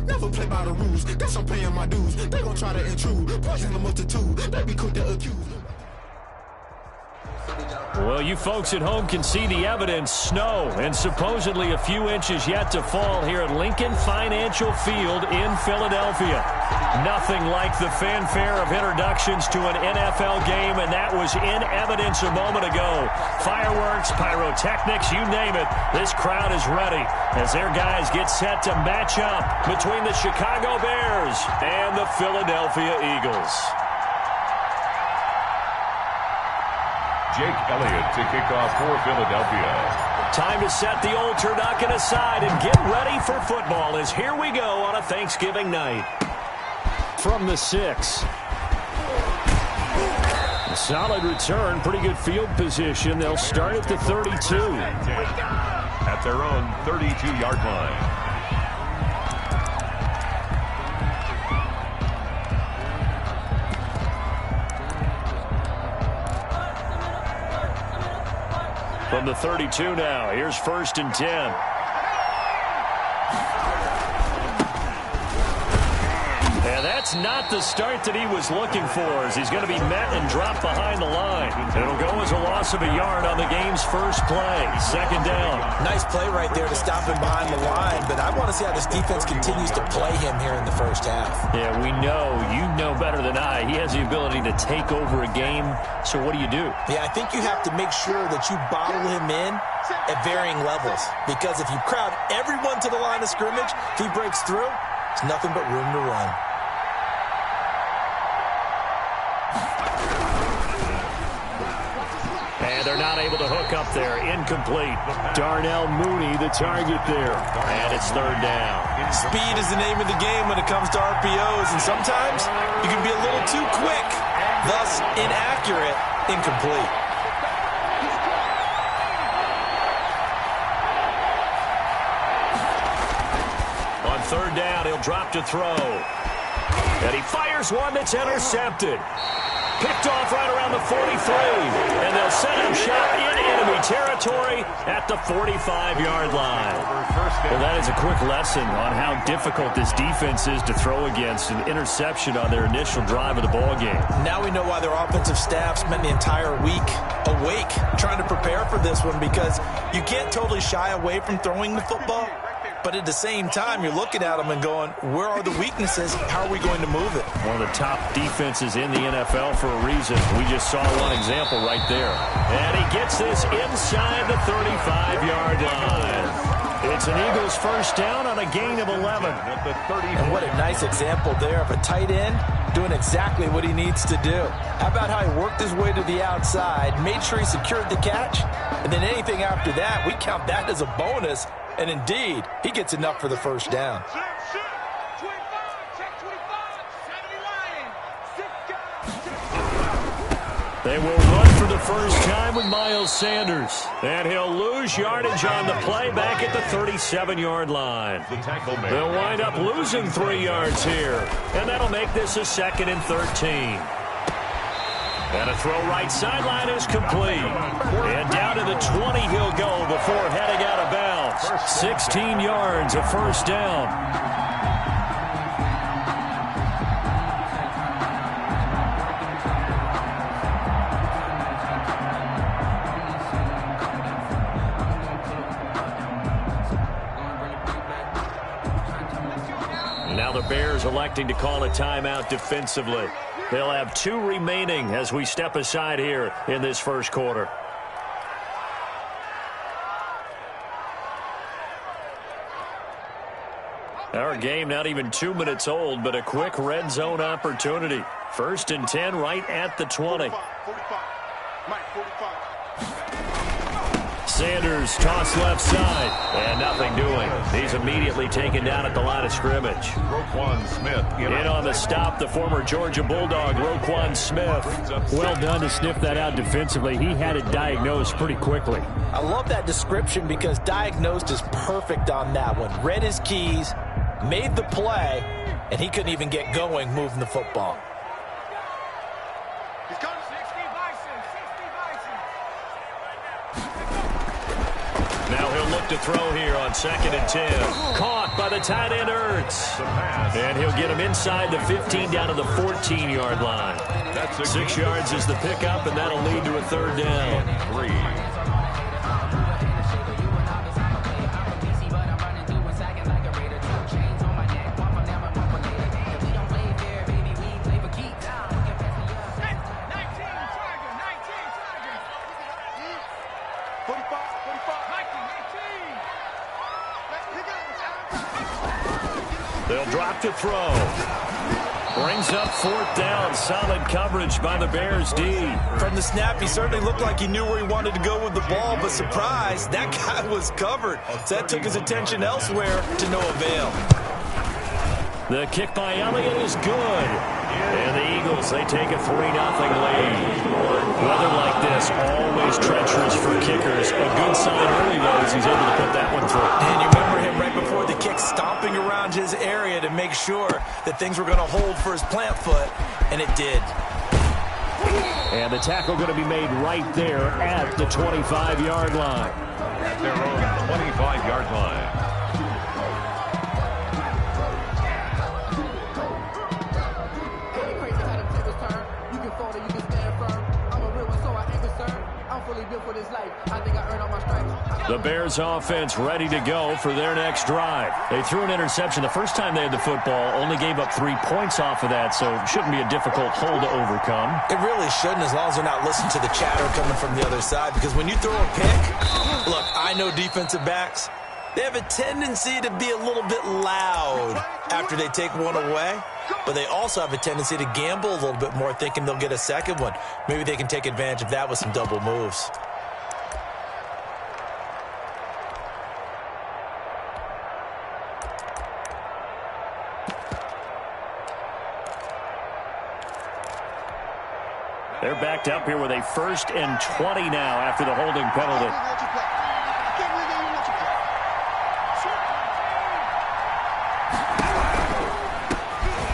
Never play by the rules. Guess I'm paying my dues. They gon' try to intrude. Poison the multitude. They be quick to accuse. Well, you folks at home can see the evidence. Snow and supposedly a few inches yet to fall here at Lincoln Financial Field in Philadelphia. Nothing like the fanfare of introductions to an NFL game, and that was in evidence a moment ago. Fireworks, pyrotechnics, you name it. This crowd is ready as their guys get set to match up between the Chicago Bears and the Philadelphia Eagles. Jake Elliott to kick off for Philadelphia. Time to set the old turducken aside and get ready for football as here we go on a Thanksgiving night. From the 6. A solid return, pretty good field position. They'll start at the 32. At their own 32-yard line. From the 32 now, here's 1st and 10. And that's not the start that he was looking for, as he's going to be met and dropped behind the line. It'll go as a loss of a yard on the game's first play. 2nd down. Nice play right there to stop him behind the line, but I want to see how this defense continues to play him here in the first half. Yeah, we know. You know better than I. He has the ability to take over a game, so what do you do? Yeah, I think you have to make sure that you bottle him in at varying levels, because if you crowd everyone to the line of scrimmage, if he breaks through, there's nothing but room to run. And they're not able to hook up there. Incomplete. Darnell Mooney, the target there. And it's 3rd down. Speed is the name of the game when it comes to RPOs, and sometimes you can be a little too quick, thus inaccurate, incomplete. On 3rd down, he'll drop to throw. And he fires one that's intercepted. Picked off right around the 43. And they'll set him shot in enemy territory at the 45-yard line. Well, that is a quick lesson on how difficult this defense is to throw against. An interception on their initial drive of the ball game. Now we know why their offensive staff spent the entire week awake trying to prepare for this one, because you can't totally shy away from throwing the football. But at the same time, you're looking at them and going, where are the weaknesses? How are we going to move it? One of the top defenses in the NFL for a reason. We just saw one example right there. And he gets this inside the 35-yard line. It's an Eagles first down on a gain of 11. And what a nice example there of a tight end doing exactly what he needs to do. How about how he worked his way to the outside, made sure he secured the catch, and then anything after that, we count that as a bonus. And indeed, he gets enough for the first down. They will run for the first time with Miles Sanders. And he'll lose yardage on the play back at the 37-yard line. They'll wind up losing 3 yards here. And that'll make this a 2nd and 13. And a throw right sideline is complete. And down to the 20 he'll go before heading out of bounds. 16 yards, a first down. Now the Bears electing to call a timeout defensively. They'll have 2 remaining as we step aside here in this first quarter. Our game not even 2 minutes old, but a quick red zone opportunity. 1st and 10 right at the 20. Sanders toss left side, and nothing doing. He's immediately taken down at the line of scrimmage. Roquan Smith in on the stop, the former Georgia Bulldog, Roquan Smith. Well done to sniff that out defensively. He had it diagnosed pretty quickly. I love that description because diagnosed is perfect on that one. Read his keys, made the play, and he couldn't even get going moving the football. Now he'll look to to throw here on 2nd and 10. Caught by the tight end, Ertz. And he'll get him inside the 15 down to the 14-yard line. 6 yards is the pickup, and that'll lead to a 3rd down. 3. They'll drop to throw. Brings up 4th down. Solid coverage by the Bears D. From the snap, he certainly looked like he knew where he wanted to go with the ball, but surprise, that guy was covered. So that took his attention elsewhere to no avail. The kick by Elliott is good. And the Eagles, they take a 3-0 lead. Weather like this, always treacherous for kickers. A good sign early, though, as he's able to put that one through. And you remember him right before the kick, stomping around his area to make sure that things were going to hold for his plant foot, and it did. And the tackle going to be made right there at the 25-yard line. At their own 25-yard line. The Bears offense ready to go for their next drive. They threw an interception the first time they had the football, only gave up 3 points off of that, so it shouldn't be a difficult hole to overcome. It really shouldn't, as long as they're not listening to the chatter coming from the other side, because when you throw a pick, look, I know defensive backs, they have a tendency to be a little bit loud after they take one away, but they also have a tendency to gamble a little bit more, thinking they'll get a second one. Maybe they can take advantage of that with some double moves. They're backed up here with a 1st and 20 now after the holding penalty.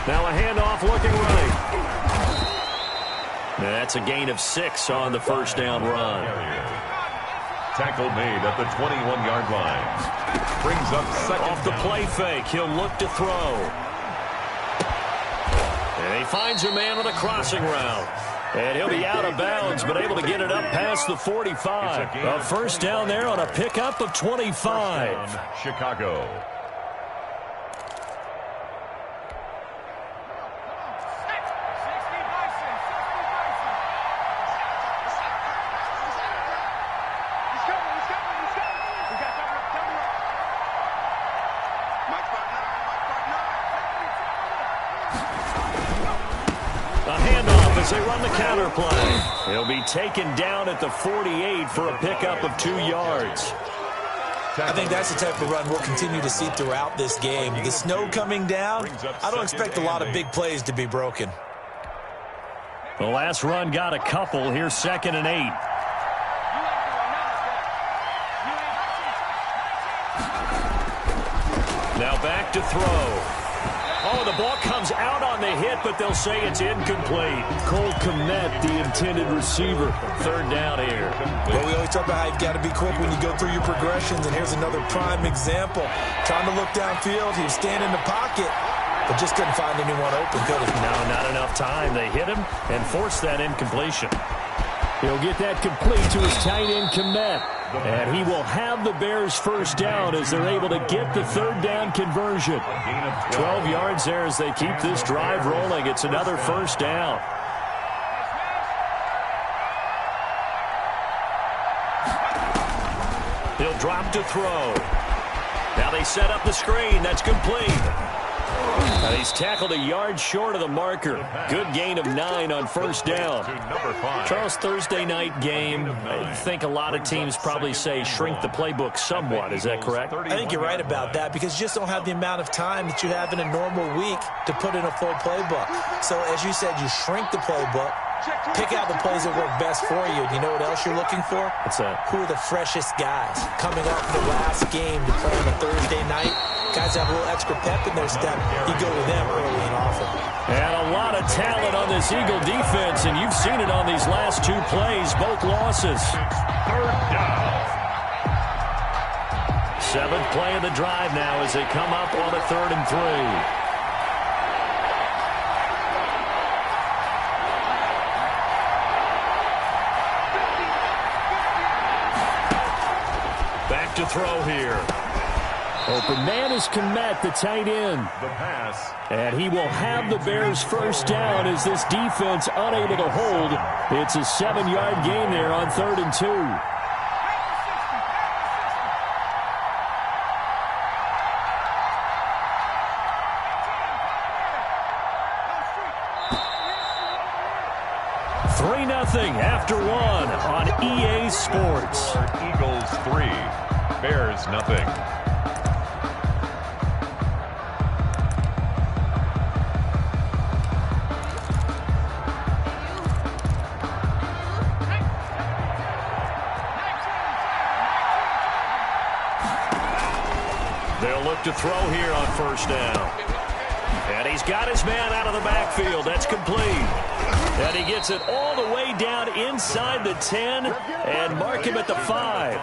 Now a handoff looking right. And that's a gain of 6 on the 1st down run. Tackle made at the 21-yard line. Brings up 2nd Off the down. play fake, he'll look to throw. And he finds a man on a crossing route. And he'll be out of bounds, but able to get it up past the 45. A 1st down there on a pickup of 25. Chicago. They run the counter play. He'll be taken down at the 48 for a pickup of 2 yards. I think that's the type of run we'll continue to see throughout this game. The snow coming down, I don't expect a lot of big plays to be broken. The last run got a couple. Here's 2nd and 8. Now back to throw. Oh, the ball comes out on the hit, but they'll say it's incomplete. Cole Kmet, the intended receiver. 3rd down here. Well, we always talk about how you've got to be quick when you go through your progressions, and here's another prime example. Trying to look downfield, he was standing in the pocket, but just couldn't find anyone open, could he? No, not enough time. They hit him and forced that incompletion. He'll get that complete to his tight end, Kmet. And he will have the Bears' 1st down as they're able to get the 3rd down conversion. 12 yards there as they keep this drive rolling. It's another 1st down. He'll drop to throw. Now they set up the screen. That's complete. And he's tackled a yard short of the marker. Good gain of 9 on 1st down. Charles, Thursday night game, I think a lot of teams probably say shrink the playbook somewhat. Is that correct? I think you're right about that because you just don't have the amount of time that you have in a normal week to put in a full playbook. So as you said, you shrink the playbook, pick out the plays that work best for you. Do you know what else you're looking for? What's that? Who are the freshest guys coming off the last game to play on a Thursday night? Guys have a little extra pep in their step. You go to them early and often. And a lot of talent on this Eagle defense, and you've seen it on these last 2 plays, both losses. 3rd down. Seventh play of the drive now as they come up on a 3rd and 3. Back to throw here. Open man is Kmet, the tight end. The pass. And he will have the Bears first down as this defense unable to hold. It's a 7-yard gain there on 3rd and 2. After 1 on EA Sports. Eagles 3, Bears nothing. They'll look to throw here on 1st down. And he's got his man out of the backfield. That's complete. And he gets it all the way down inside the 10 and mark him at the 5.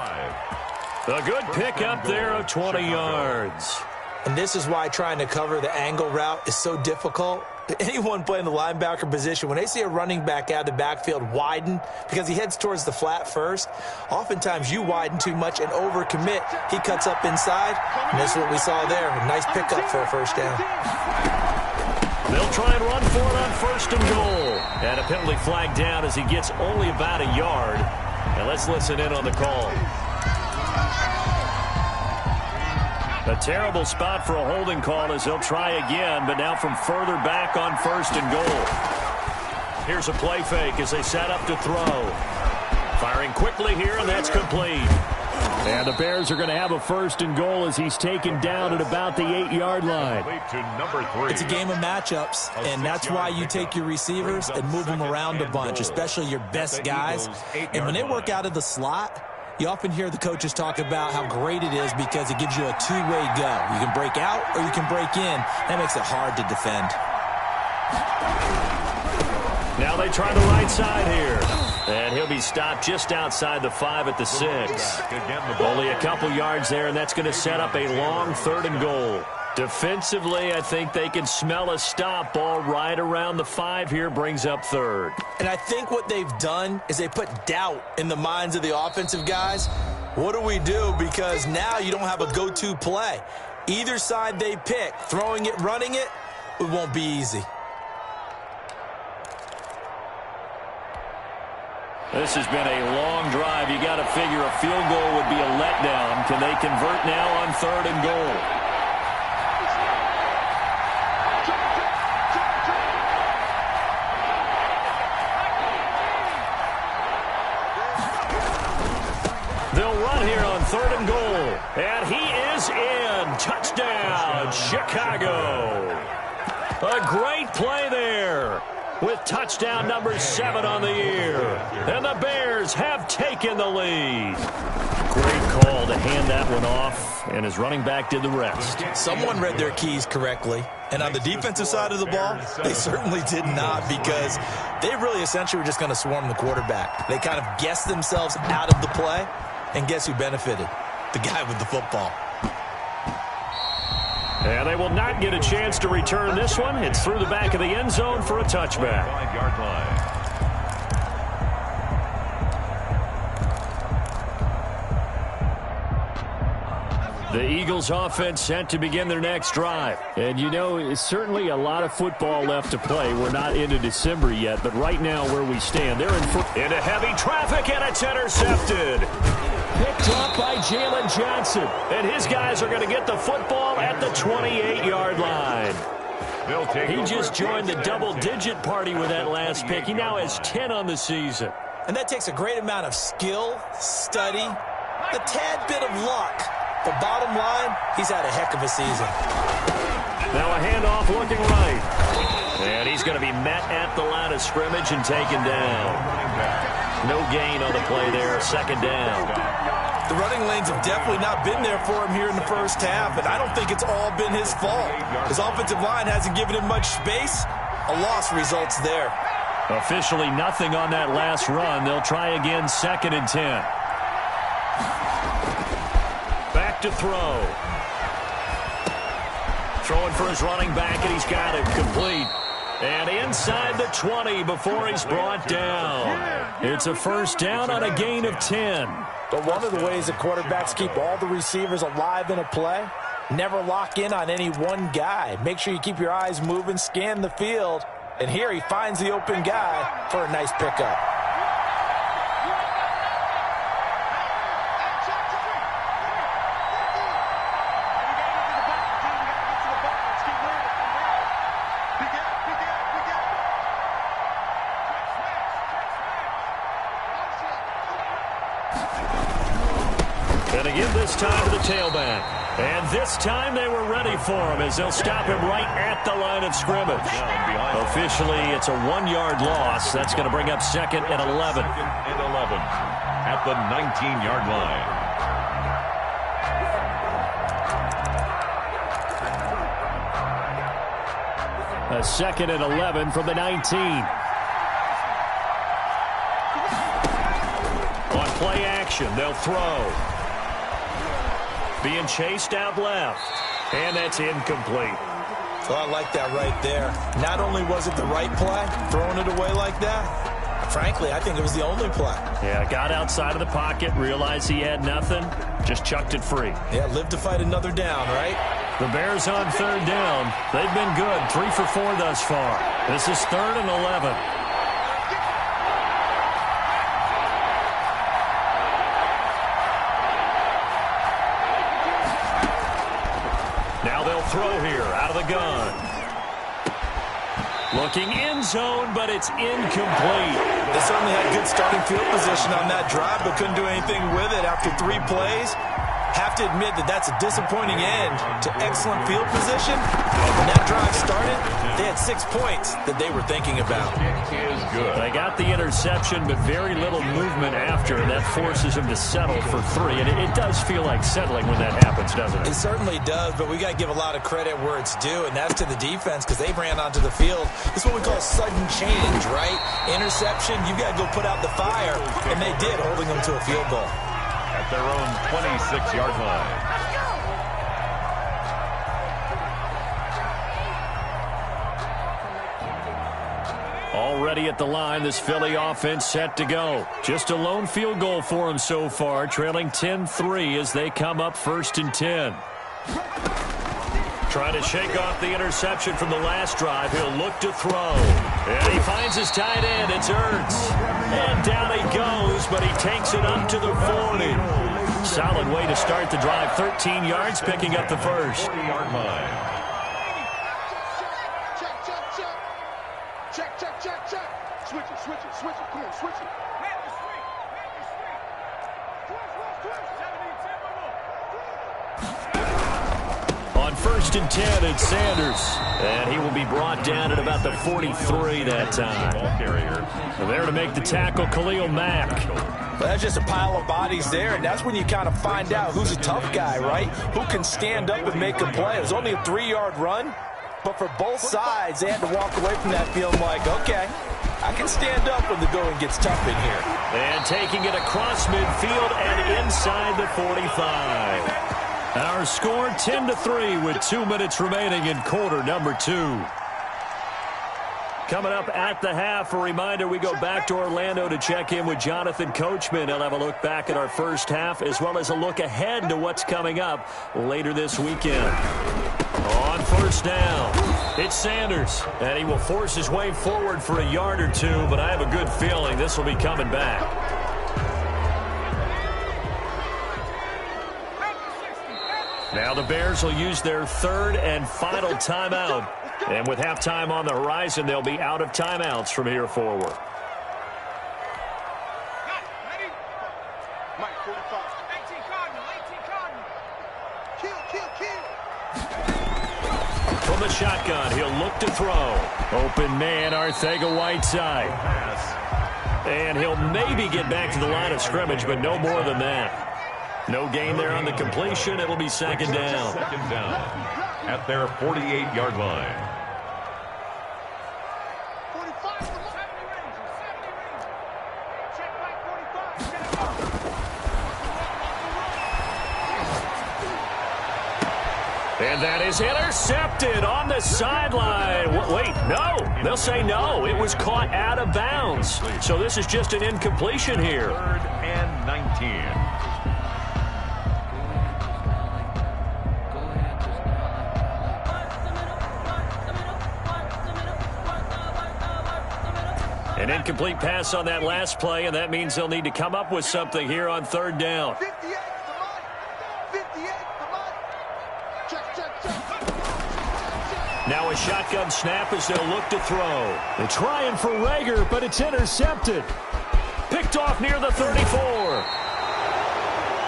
A good pickup there of 20 yards. And this is why trying to cover the angle route is so difficult. Anyone playing the linebacker position, when they see a running back out of the backfield widen because he heads towards the flat first, oftentimes you widen too much and overcommit. He cuts up inside, and this is what we saw there. A nice pickup for a 1st down. They'll try and run for it on 1st and goal. And a penalty flag down as he gets only about a yard. And let's listen in on the call. A terrible spot for a holding call as they'll try again, but now from further back on 1st and goal. Here's a play fake as they set up to throw. Firing quickly here, and that's complete. And the Bears are going to have a 1st and goal as he's taken down at about the 8-yard line. To number 3. It's a game of matchups, and that's why you take your receivers and move them around a bunch, especially your best guys. And when they work out of the slot, you often hear the coaches talk about how great it is because it gives you a two-way go. You can break out or you can break in. That makes it hard to defend. Now they try the right side here. And he'll be stopped just outside the 5 at the 6. Only a couple yards there, and that's going to set up a long 3rd and goal. Defensively, I think they can smell a stop ball right around the 5 here, brings up 3rd. And I think what they've done is they put doubt in the minds of the offensive guys. What do we do? Because now you don't have a go-to play. Either side they pick, throwing it, running it, it won't be easy. This has been a long drive. You got to figure a field goal would be a letdown. Can they convert now on 3rd and goal? They'll run here on 3rd and goal. And he is in. Touchdown, Chicago. A great play there, with touchdown number 7 on the year. And the Bears have taken the lead. Great call to hand that one off, and his running back did the rest. Someone read their keys correctly. And on the defensive side of the ball, they certainly did not, because they really essentially were just going to swarm the quarterback. They kind of guessed themselves out of the play, and guess who benefited? The guy with the football. And they will not get a chance to return this one. It's through the back of the end zone for a touchback. 5-yard line. The Eagles offense set to begin their next drive. And you know, it's certainly a lot of football left to play. We're not into December yet, but right now where we stand, they're into heavy traffic, and it's intercepted. Picked up by Jalen Johnson. And his guys are going to get the football at the 28-yard line. He just joined the double-digit party with that last pick. He now has 10 on the season. And that takes a great amount of skill, study, a tad bit of luck. But bottom line, he's had a heck of a season. Now a handoff looking right. And he's going to be met at the line of scrimmage and taken down. No gain on the play there, 2nd down. The running lanes have definitely not been there for him here in the first half, and I don't think it's all been his fault. His offensive line hasn't given him much space. A loss results there. Officially nothing on that last run. They'll try again, 2nd and 10. Back look to throw. Throwing for his running back, and he's got it complete. And inside the 20 before he's brought down. It's a first down on a gain of 10. But one of the ways that quarterbacks keep all the receivers alive in a play, never lock in on any one guy. Make sure you keep your eyes moving, scan the field. And here he finds the open guy for a nice pickup. And again this time to the tailback. And this time they were ready for him as they'll stop him right at the line of scrimmage. Officially, it's a 1-yard loss. That's going to bring up 2nd and 11. 2nd and 11 at the 19-yard line. A 2nd and 11 from the 19. On play action, they'll throw. Being chased out left. And that's incomplete. So I like that right there. Not only was it the right play, throwing it away like that, frankly, I think it was the only play. Yeah, got outside of the pocket, realized he had nothing, just chucked it free. Yeah, live to fight another down, right? The Bears on 3rd down. They've been good, 3 for 4 thus far. This is 3rd and 11. Now they'll throw here out of the gun. Looking end zone, but it's incomplete. They certainly had good starting field position on that drive, but couldn't do anything with it after 3 plays. Have to admit that that's a disappointing end to excellent field position. When that drive started, they had 6 points that they were thinking about. It is good. They got the interception, but very little movement after, and that forces them to settle for 3. And it does feel like settling when that happens, doesn't it? It certainly does, but we got to give a lot of credit where it's due, and that's to the defense because they ran onto the field. It's what we call sudden change, right? Interception, you got to go put out the fire, and they did, holding them to a field goal. At their own 26-yard line. Already at the line, this Philly offense set to go. Just a lone field goal for them so far, trailing 10-3 as they come up 1st and 10. Trying to shake off the interception from the last drive. He'll look to throw. And he finds his tight end. It's Ertz. And down he goes, but he takes it up to the 40. Solid way to start the drive. 13 yards, picking up the first. 40-yard line. Check. Switch it. Come on, switch it. On 1st and 10, it's Sanders. And he will be brought down at about the 43 that time. Ball carrier. There to make the tackle, Khalil Mack. But that's just a pile of bodies there, and that's when you kind of find out who's a tough guy, right? Who can stand up and make a play. It was only a 3-yard run, but for both sides, they had to walk away from that feeling like, okay, I can stand up when the going gets tough in here. And taking it across midfield and inside the 45. Our score 10-3 with 2 minutes remaining in quarter number 2. Coming up at the half, a reminder, we go back to Orlando to check in with Jonathan Coachman. He'll have a look back at our first half as well as a look ahead to what's coming up later this weekend. On 1st down, it's Sanders, and he will force his way forward for a yard or 2, but I have a good feeling this will be coming back. Now the Bears will use their 3rd and final timeout. And with halftime on the horizon, they'll be out of timeouts from here forward. From the shotgun, he'll look to throw. Open man, Arcega-Whiteside. And he'll maybe get back to the line of scrimmage, but no more than that. No gain there on the completion. It'll be 2nd down. 2nd down at their 48-yard line. And that is intercepted on the sideline. Wait, no. They'll say no. It was caught out of bounds. So this is just an incompletion here. 3rd and 19. An incomplete pass on that last play, and that means they'll need to come up with something here on 3rd down. 58, Now a shotgun snap as they'll look to throw. They're trying for Rager, but it's intercepted. Picked off near the 34.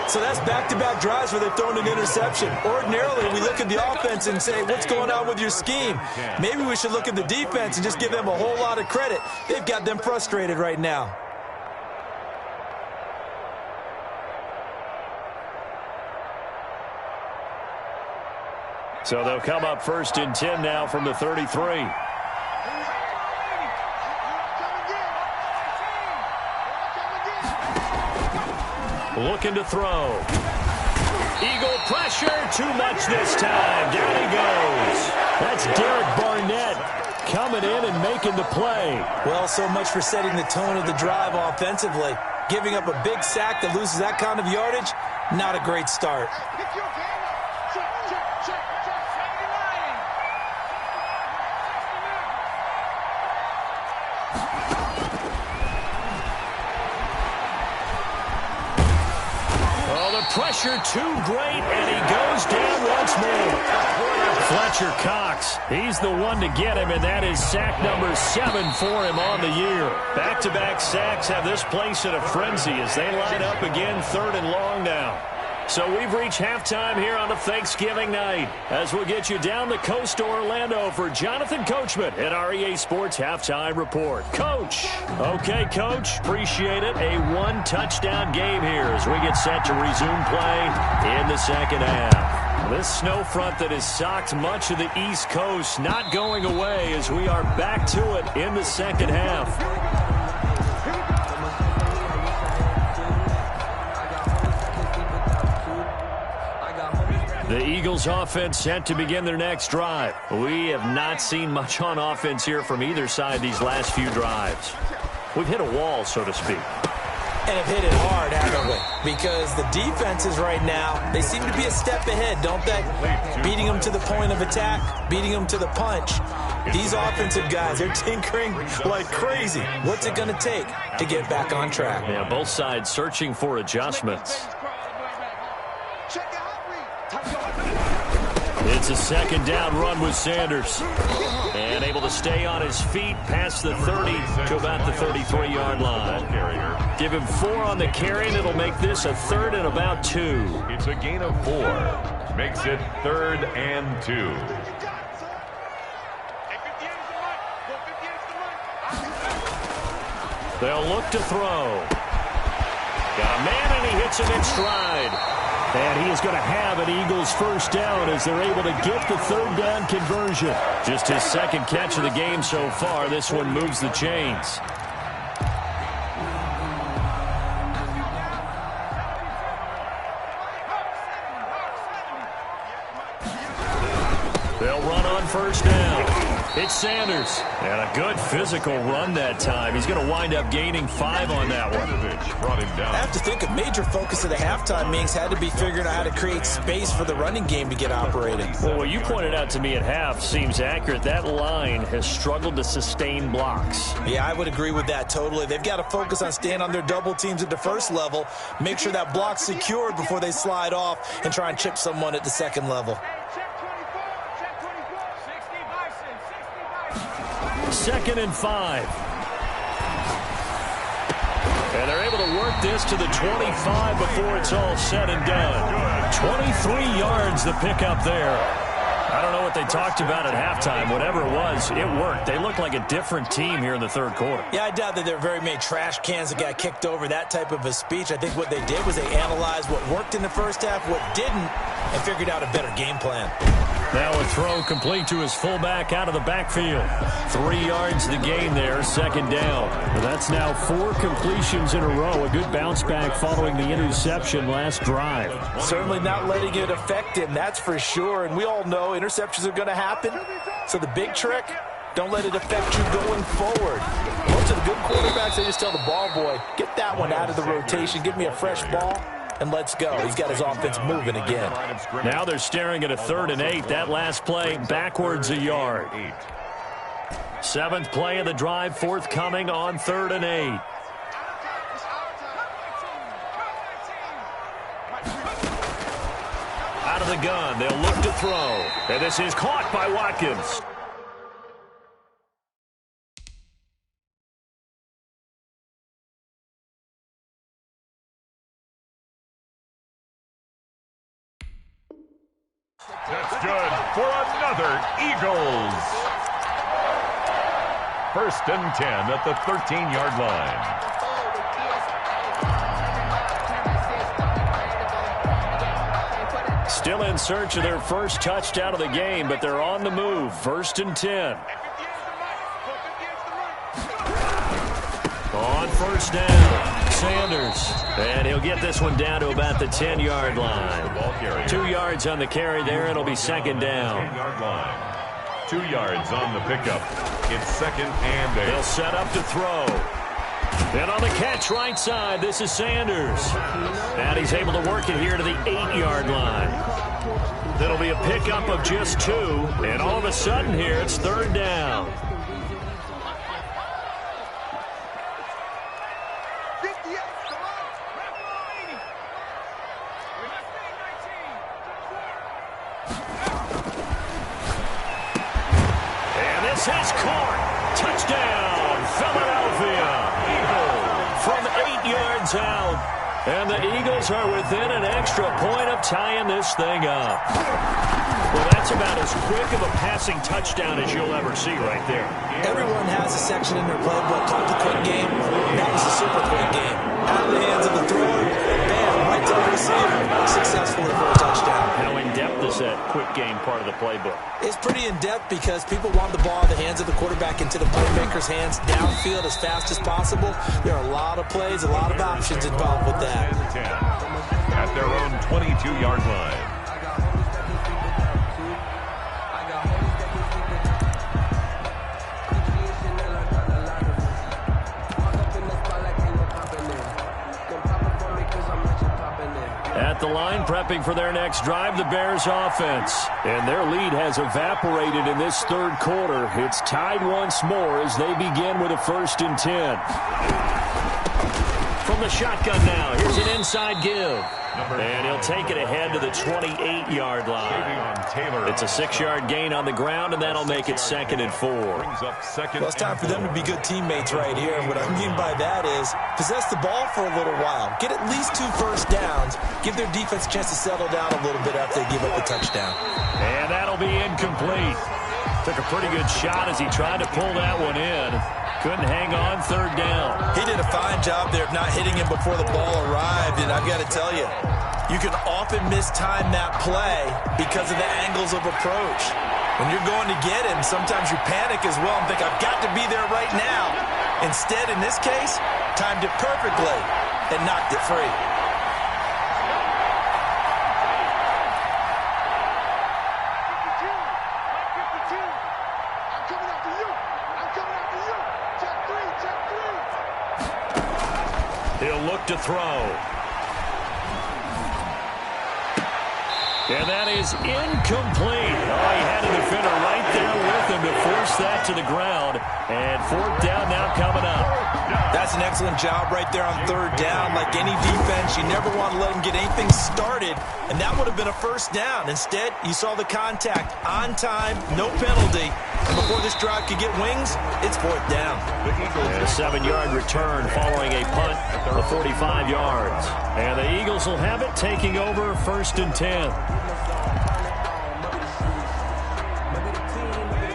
So that's back-to-back drives where they've thrown an interception. Ordinarily, we look at the offense and say, what's going on with your scheme? Maybe we should look at the defense and just give them a whole lot of credit. They've got them frustrated right now. So they'll come up 1st and 10 now from the 33. Looking to throw. Eagle pressure, too much this time. Down he goes. That's Derek Barnett coming in and making the play. Well, so much for setting the tone of the drive offensively. Giving up a big sack that loses that kind of yardage, not a great start. Pressure too great, and he goes down once more. Fletcher Cox, he's the one to get him, and that is sack number 7 for him on the year. Back-to-back sacks have this place in a frenzy as they line up again 3rd and long now. So we've reached halftime here on a Thanksgiving night as we'll get you down the coast to Orlando for Jonathan Coachman at our EA Sports Halftime Report. Coach. Okay, Coach. Appreciate it. A 1-touchdown game here as we get set to resume play in the second half. This snow front that has socked much of the East Coast not going away as we are back to it in the second half. The Eagles offense set to begin their next drive. We have not seen much on offense here from either side these last few drives. We've hit a wall, so to speak. And have hit it hard, haven't we? Because the defenses right now, they seem to be a step ahead, don't they? Beating them to the point of attack, beating them to the punch. These offensive guys, they're tinkering like crazy. What's it going to take to get back on track? Yeah, both sides searching for adjustments. It's a 2nd down run with Sanders. And able to stay on his feet past the 30 to about the 33-yard line. Give him 4 on the carry, and it'll make this a 3rd and about 2. It's a gain of 4. Makes it 3rd and 2. They'll look to throw. Got a man, and he hits him in stride. And he is going to have an Eagles 1st down as they're able to get the 3rd down conversion. Just his 2nd catch of the game so far. This one moves the chains. They'll run on 1st down. It's Sanders. And a good physical run that time. He's going to wind up gaining 5 on that one. Brought him down. I have to think a major focus of the halftime meetings had to be figuring out how to create space for the running game to get operating. Well, what you pointed out to me at half seems accurate. That line has struggled to sustain blocks. Yeah, I would agree with that totally. They've got to focus on staying on their double teams at the 1st level, make sure that block's secured before they slide off and try and chip someone at the 2nd level. 2nd and 5. And they're able to work this to the 25 before it's all said and done. 23 yards the pickup there. I don't know what they talked about at halftime. Whatever it was, it worked. They look like a different team here in the 3rd quarter. Yeah, I doubt that there are very many trash cans that got kicked over, that type of a speech. I think what they did was they analyzed what worked in the 1st half, what didn't, and figured out a better game plan. Now a throw complete to his fullback out of the backfield. 3 yards the gain there, second down. Well, that's now 4 completions in a row. A good bounce back following the interception last drive. Certainly not letting it affect him, that's for sure. And we all know interceptions are going to happen. So the big trick, don't let it affect you going forward. Most of the good quarterbacks, they just tell the ball boy, get that one out of the rotation, give me a fresh ball, and let's go. He's got his offense moving again. Now they're staring at a 3rd and 8. That last play backwards a yard. 7th play of the drive, forthcoming on 3rd and 8. Out of the gun, they'll look to throw. And this is caught by Watkins. That's good for another Eagles. 1st and 10 at the 13-yard line. Still in search of their first touchdown of the game, but they're on the move. 1st and 10. On 1st down, Sanders. And he'll get this one down to about the 10-yard line. 2 yards on the carry there. It'll be 2nd down. 10-yard line. 2 yards on the pickup. It's 2nd and 8. They'll set up to throw. And on the catch right side, this is Sanders. And he's able to work it here to the 8-yard line. That'll be a pickup of just 2. And all of a sudden here, it's 3rd down. And this is caught. Touchdown, Philadelphia. Eagles from 8 yards out. And the Eagles are within an extra point of tying this thing up. Well, that's about as quick of a passing touchdown as you'll ever see right there. Everyone has a section in their playbook called the quick game. That was a super quick game. Out of the hands of the thrower, bam, right to the receiver. Successfully for a touchdown. How in-depth is that quick game part of the playbook? It's pretty in-depth because people want the ball in the hands of the quarterback into the playmaker's hands downfield as fast as possible. There are a lot of plays, a lot of options involved with that. At their own 22-yard line. At the line, prepping for their next drive, the Bears offense. And their lead has evaporated in this 3rd quarter. It's tied once more as they begin with a 1st and 10. From the shotgun now, here's an inside give. And he'll take it ahead to the 28-yard line. It's a 6-yard gain on the ground, and that'll make it 2nd and 4. Well, it's time for them to be good teammates right here. And what I mean by that is possess the ball for a little while. Get at least 2 first downs. Give their defense a chance to settle down a little bit after they give up the touchdown. And that'll be incomplete. Took a pretty good shot as he tried to pull that one in. Couldn't hang on 3rd down. He did a fine job there of not hitting him before the ball arrived. And I've got to tell you, you can often mistime that play because of the angles of approach. When you're going to get him, sometimes you panic as well and think, I've got to be there right now. Instead, in this case, timed it perfectly and knocked it free. He'll look to throw. And that is incomplete. Oh, he had a defender right there with him to force that to the ground. And 4th down now coming up. That's an excellent job right there on 3rd down. Like any defense, you never want to let them get anything started. And that would have been a 1st down. Instead, you saw the contact on time, no penalty. And before this drive could get wings, it's 4th down. And a 7-yard return following a punt of 45 yards. And the Eagles will have it, taking over 1st and 10.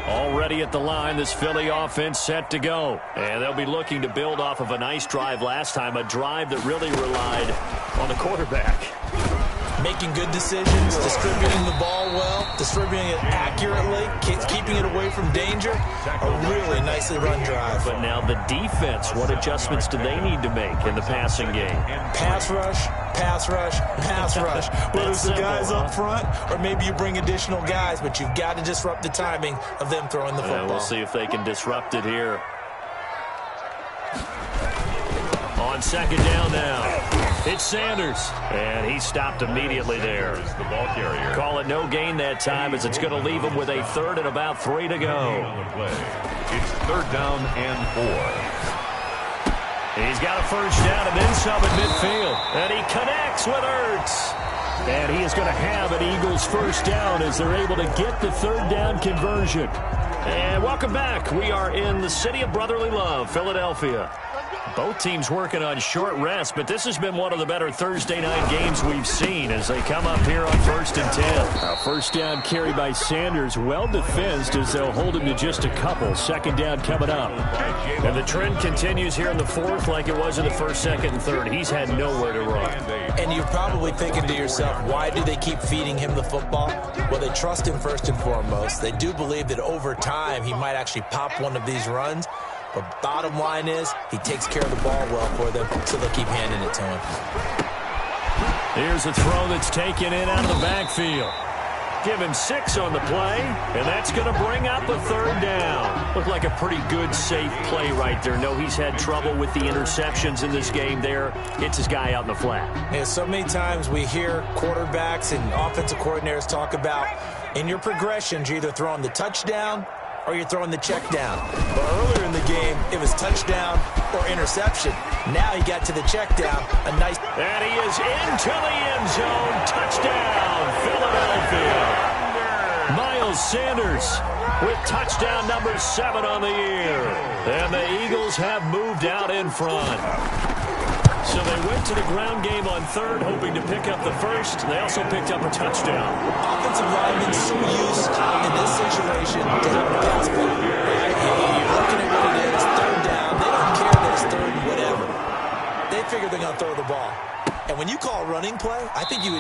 Already at the line, this Philly offense set to go. And they'll be looking to build off of a nice drive last time, a drive that really relied on the quarterback. Making good decisions, distributing the ball well, distributing it accurately, keeping it away from danger. A really nicely run drive. But now the defense, what adjustments do they need to make in the passing game? Pass rush, pass rush, pass rush. Whether it's the guys up front or maybe you bring additional guys, but you've got to disrupt the timing of them throwing the football. We'll see if they can disrupt it here. On second down now. It's Sanders, and he stopped immediately there. The ball carrier. Call it no gain that time, as it's going to leave him with a third and about 3 to go. It's third down and 4. He's got a first down and then some at midfield, and he connects with Ertz. And he is going to have an Eagles first down as they're able to get the third down conversion. And welcome back. We are in the city of brotherly love, Philadelphia. Both teams working on short rest, but this has been one of the better Thursday night games we've seen as they come up here on 1st and 10. A first down carry by Sanders, well defensed as they'll hold him to just a couple. Second down coming up. And the trend continues here in the fourth like it was in the first, second, and third. He's had nowhere to run. And you're probably thinking to yourself, why do they keep feeding him the football? Well, they trust him first and foremost. They do believe that over time he might actually pop one of these runs. But bottom line is, he takes care of the ball well for them, so they'll keep handing it to him. Here's a throw that's taken in out of the backfield. Give him 6 on the play, and that's going to bring up a third down. Looked like a pretty good, safe play right there. No, he's had trouble with the interceptions in this game there. Gets his guy out in the flat. Yeah, so many times we hear quarterbacks and offensive coordinators talk about, in your progressions, you're either throwing the touchdown or you're throwing the check down. But earlier in the game, it was touchdown or interception. Now he got to the check down. A nice... And he is into the end zone. Touchdown, Philadelphia. Miles Sanders with touchdown number 7 on the year. And the Eagles have moved out in front. So they went to the ground game on third, hoping to pick up the first. They also picked up a touchdown. Offensive linemen so used in this situation to have a pass play. You're looking at what it is, third down. They don't care that it's third and whatever. They figure they're going to throw the ball. And when you call a running play, I think you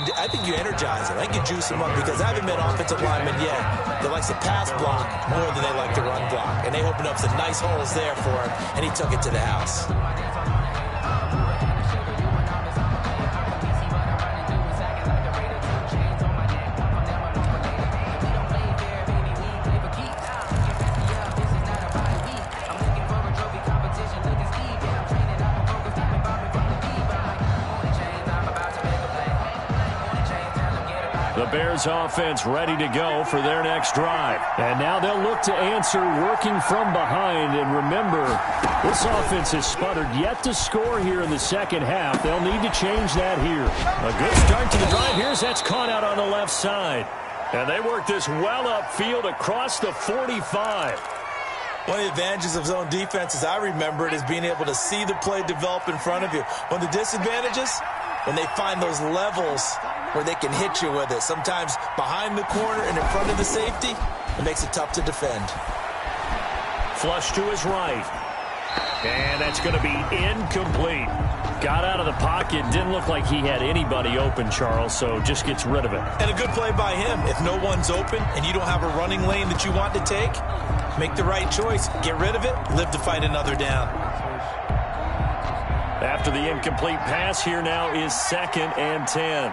energize them. I think you juice them up because I haven't met offensive linemen yet that likes to pass block more than they like to run block. And they opened up some nice holes there for him, and he took it to the house. The Bears offense ready to go for their next drive. And now they'll look to answer working from behind. And remember, this offense has sputtered yet to score here in the second half. They'll need to change that here. A good start to the drive. Here's that's caught out on the left side. And they work this well upfield across the 45. One of the advantages of zone defense, as I remember it, is being able to see the play develop in front of you. One of the disadvantages, when they find those levels where they can hit you with it. Sometimes behind the corner and in front of the safety, it makes it tough to defend. Flush to his right. And that's going to be incomplete. Got out of the pocket. Didn't look like he had anybody open, Charles, so just gets rid of it. And a good play by him. If no one's open and you don't have a running lane that you want to take, make the right choice. Get rid of it. Live to fight another down. After the incomplete pass, here now is 2nd and 10.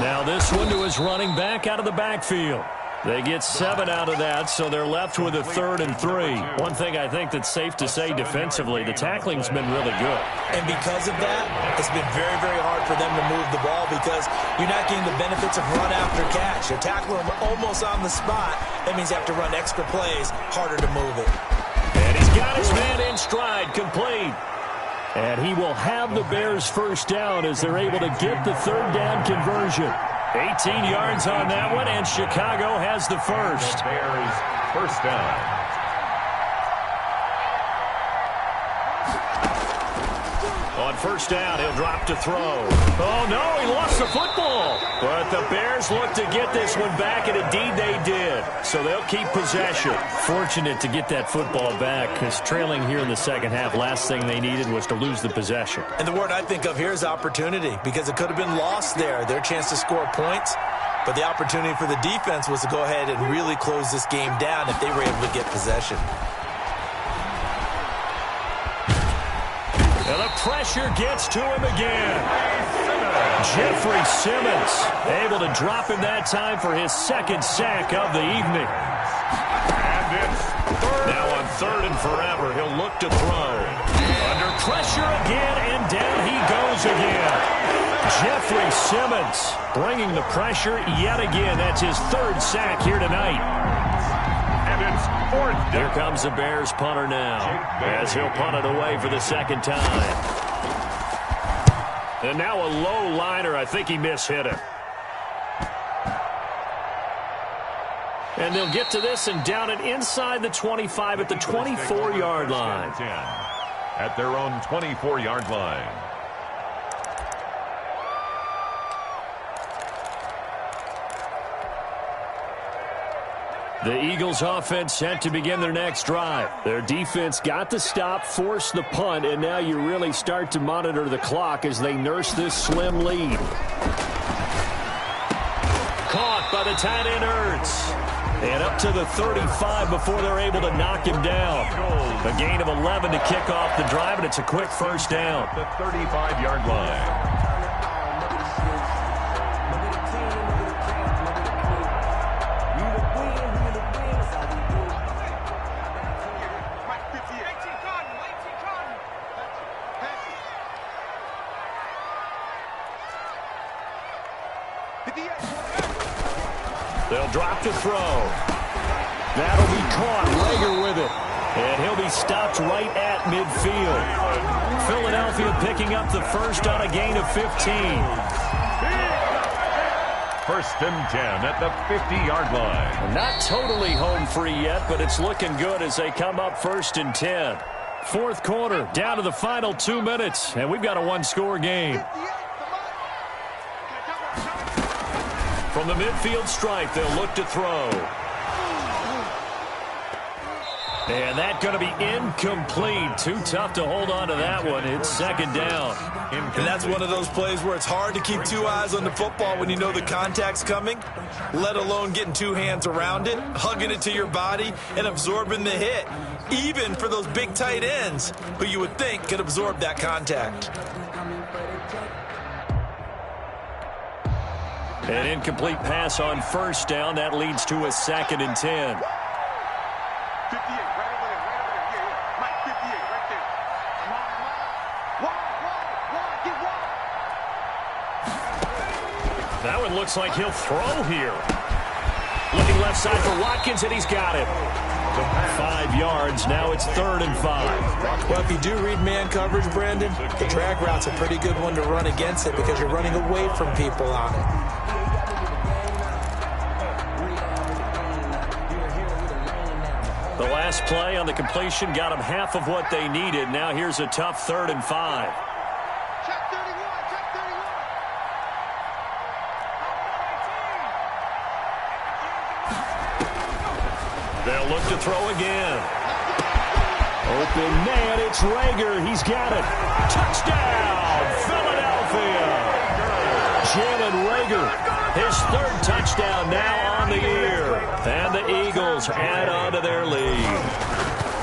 Now this one to his running back out of the backfield. They get 7 out of that, so they're left with a 3rd and 3. One thing I think that's safe to say defensively, the tackling's been really good. And because of that, it's been very, very hard for them to move the ball because you're not getting the benefits of run after catch. You're tackling them almost on the spot. That means you have to run extra plays, harder to move it. And he's got his man in stride, complete. And he will have the Bears first down as they're able to get the third down conversion. 18 yards on that one, and Chicago has the first. Bears first down. On first down, he'll drop to throw. Oh, no, he lost the football. But the Bears look to get this one back, and indeed they did. So they'll keep possession. Fortunate to get that football back, because trailing here in the second half, last thing they needed was to lose the possession. And the word I think of here is opportunity, because it could have been lost there. Their chance to score points. But the opportunity for the defense was to go ahead and really close this game down if they were able to get possession. And the pressure gets to him again. Jeffrey Simmons able to drop him that time for his second sack of the evening. And it's now on third and forever. He'll look to throw. Under pressure again, and down he goes again. Jeffrey Simmons bringing the pressure yet again. That's his third sack here tonight. And it's fourth down. Here comes the Bears punter now, as he'll punt it away for the second time. And now a low liner. I think he mishit it. And they'll get to this and down it inside the 25 at the 24-yard line. At their own 24-yard line. The Eagles offense set to begin their next drive. Their defense got the stop, forced the punt, and now you really start to monitor the clock as they nurse this slim lead. Caught by the tight end Ertz. And up to the 35 before they're able to knock him down. A gain of 11 to kick off the drive, and it's a quick first down. The 35-yard line. They'll drop the throw. That'll be caught. Rager with it. And he'll be stopped right at midfield. Philadelphia picking up the first on a gain of 15. First and 10 at the 50-yard line. Not totally home free yet, but it's looking good as they come up first and 10. Fourth quarter, down to the final 2 minutes, and we've got a one-score game. From the midfield stripe, they'll look to throw. And that's going to be incomplete. Too tough to hold on to that one. It's second down. And that's one of those plays where it's hard to keep two eyes on the football when you know the contact's coming, let alone getting two hands around it, hugging it to your body, and absorbing the hit, even for those big tight ends who you would think could absorb that contact. An incomplete pass on first down. That leads to a second and 10. 58, right over there. Yeah. Mike, 58, right there. Wide, get wide. That one looks like he'll throw here. Looking left side for Watkins, and he's got it. 5 yards. Now it's 3rd and 5. Well, if you do read man coverage, Brandon, the drag route's a pretty good one to run against it because you're running away from people on it. The last play on the completion got them half of what they needed. Now here's a tough 3rd and 5. Check 31, check 31. They'll look to throw again. Open man, it's Rager. He's got it. Touchdown, Philadelphia. Jalen Rager, his 3rd touchdown now on the year. And the Eagles add on to their lead.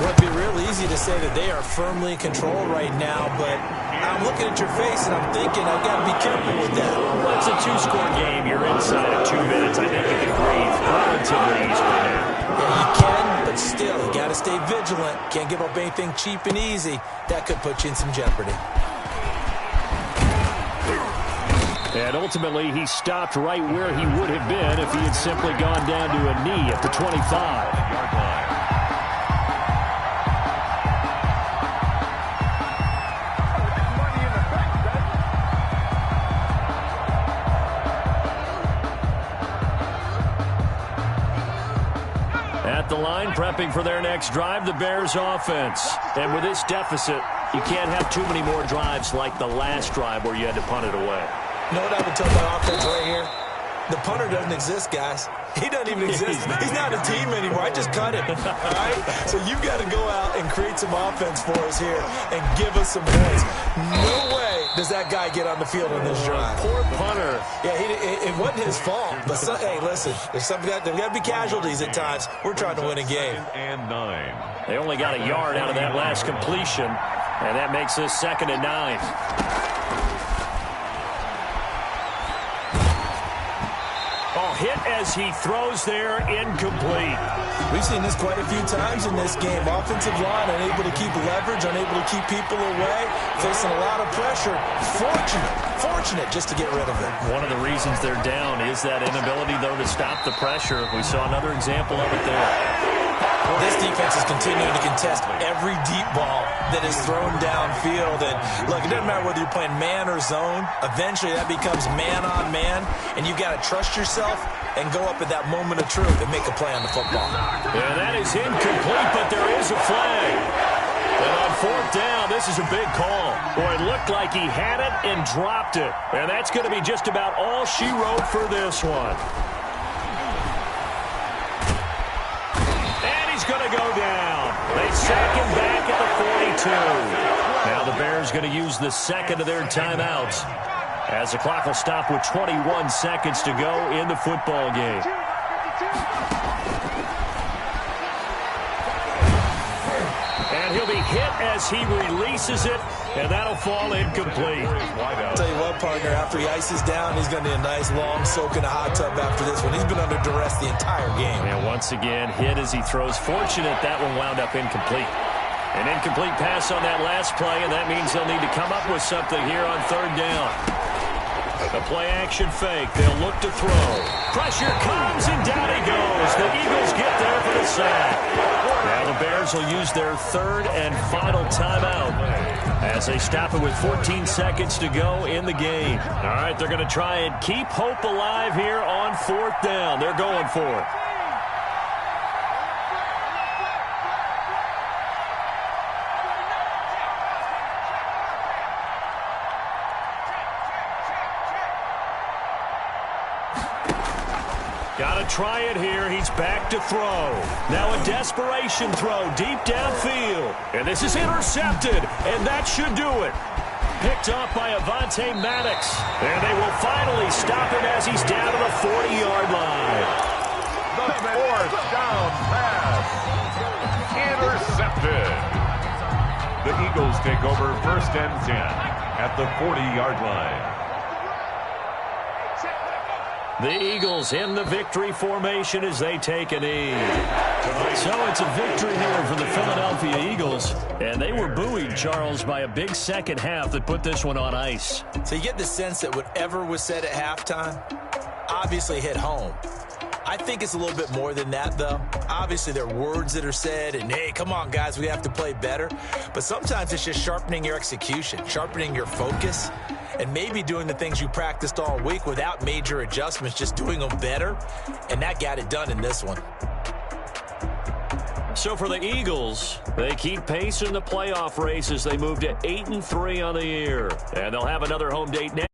Well, it'd be real easy to say that they are firmly in control right now, but I'm looking at your face and I'm thinking I've got to be careful with that. Well, it's a 2-score game. You're inside of 2 minutes. I think you can breathe relatively easily now. Yeah, you can, but still, you got to stay vigilant. Can't give up anything cheap and easy. That could put you in some jeopardy. And ultimately, he stopped right where he would have been if he had simply gone down to a knee at the 25-yard line. At the line, prepping for their next drive, the Bears offense. And with this deficit, you can't have too many more drives like the last drive where you had to punt it away. You know what I would tell my offense right here? The punter doesn't exist, guys. He doesn't even exist. He's not a team anymore. I just cut him, all right? So you've got to go out and create some offense for us here and give us some points. No way does that guy get on the field on this drive. Poor punter. Yeah, it wasn't his fault. But, hey, listen, there's got to be casualties at times. We're trying to win a game. And 9. They only got a yard out of that last completion, and that makes this 2nd and 9. Hit as he throws there, incomplete. We've seen this quite a few times in this game. Offensive line unable to keep leverage, unable to keep people away, facing a lot of pressure. Fortunate just to get rid of it. One of the reasons they're down is that inability, though, to stop the pressure. We saw another example of it there. This defense is continuing to contest every deep ball that is thrown downfield. And, look, it doesn't matter whether you're playing man or zone. Eventually, that becomes man-on-man, and you've got to trust yourself and go up at that moment of truth and make a play on the football. Yeah, that is incomplete, but there is a flag. And on 4th down, this is a big call. Boy, it looked like he had it and dropped it. And that's going to be just about all she wrote for this one. Going to go down. They sack him back at the 42. Now the Bears going to use the second of their timeouts as the clock will stop with 21 seconds to go in the football game. And he'll be hit as he releases it, and that'll fall incomplete. I'll tell you what, partner, after he ices down, he's going to need a nice long soak in a hot tub after this one. He's been under duress the entire game. And once again, hit as he throws. Fortunate that one wound up incomplete. An incomplete pass on that last play, and that means they'll need to come up with something here on 3rd down. A play-action fake. They'll look to throw. Pressure comes, and down he goes. The Eagles get there for the sack. Now the Bears will use their 3rd and final timeout as they stop it with 14 seconds to go in the game. All right, they're going to try and keep hope alive here on 4th down. They're going for it. Got to try it here. He's back to throw. Now a desperation throw deep downfield. And this is intercepted, and that should do it. Picked off by Avonte Maddox. And they will finally stop him as he's down to the 40-yard line. The 4th down pass. Intercepted. The Eagles take over 1st and 10 at the 40-yard line. The Eagles in the victory formation as they take a knee. So it's a victory here for the Philadelphia Eagles. And they were buoyed, Charles, by a big second half that put this one on ice. So you get the sense that whatever was said at halftime obviously hit home. I think it's a little bit more than that, though. Obviously, there are words that are said, and, hey, come on, guys, we have to play better. But sometimes it's just sharpening your execution, sharpening your focus, and maybe doing the things you practiced all week without major adjustments, just doing them better. And that got it done in this one. So for the Eagles, they keep pace in the playoff race as they move to 8-3 on the year. And they'll have another home date next